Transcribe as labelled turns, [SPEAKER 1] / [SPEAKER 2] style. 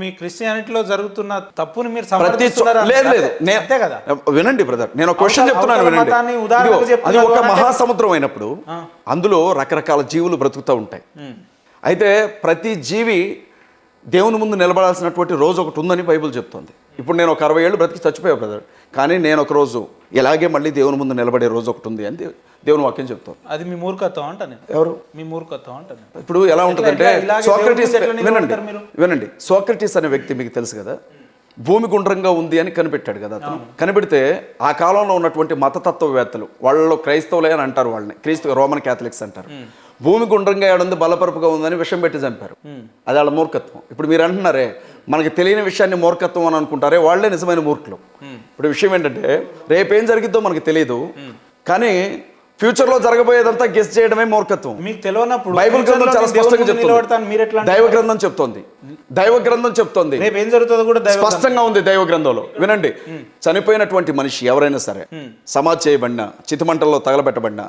[SPEAKER 1] మీ క్రిస్టియానిటీలో జరుగుతున్న తప్పుని మీరు
[SPEAKER 2] లేదు
[SPEAKER 1] అంతే కదా.
[SPEAKER 2] వినండి బ్రదర్, నేను ఒక క్వశ్చన్ చెప్తున్నాను వినండి. అది ఒక మహాసముద్రం అయినప్పుడు అందులో రకరకాల జీవులు బ్రతుకుతూ ఉంటాయి. అయితే ప్రతి జీవి దేవుని ముందు నిలబడాల్సినటువంటి రోజు ఒకటి ఉందని బైబిల్ చెప్తుంది. ఇప్పుడు నేను ఒక 60 ఏళ్ళు బ్రతికి చచ్చిపోయా బ్రదర్, కానీ నేను ఒక రోజు ఇలాగే మళ్ళీ దేవుని ముందు నిలబడే రోజు ఒకటి ఉంది అని దేవుని వాక్యం చెప్తాను.
[SPEAKER 1] అది మీ మూర్ఖత్వం అంటాను.
[SPEAKER 2] ఎవరు
[SPEAKER 1] మీ మూర్ఖత్వం అంటాను.
[SPEAKER 2] ఇప్పుడు ఎలా ఉంటుందంటే సోక్రటీస్, వినండి, సోక్రటీస్ అనే వ్యక్తి మీకు తెలుసు కదా, భూమి గుండ్రంగా ఉంది అని కనిపెట్టాడు కదా అతను. కనిపెడితే ఆ కాలంలో ఉన్నటువంటి మతతత్వవేత్తలు, వాళ్ళలో క్రైస్తవులే అని అంటారు, వాళ్ళని రోమన్ క్యాథలిక్స్ అంటారు. భూమి గుండ్రంగా ఏడుంది, బలపరుపుగా ఉందని విషం పెట్టి చంపారు. అది వాళ్ళ మూర్ఖత్వం. ఇప్పుడు మీరు అంటున్నారే మనకి తెలియని విషయాన్ని మూర్ఖత్వం అని అనుకుంటారే, వాళ్లే నిజమైన మూర్ఖులు. ఇప్పుడు విషయం ఏంటంటే రేపేం జరిగిద్దో మనకు తెలియదు, కానీ ఫ్యూచర్ లో జరగబోయేదంతా గెస్ చేయడమే మూర్ఖత్వం.
[SPEAKER 1] మీకు తెలియనప్పుడు
[SPEAKER 2] బైబిల్ గ్రంథం చాలా స్పష్టంగా చెప్తుంది. దైవ గ్రంథం చెప్తోంది
[SPEAKER 1] ఏం జరుగుతుందో కూడా
[SPEAKER 2] స్పష్టంగా ఉంది దైవ గ్రంథంలో. వినండి, చనిపోయినటువంటి మనిషి ఎవరైనా సరే, సమాధి చేయబడిన, చితిమంటల్లో తగలబెట్టబడిన,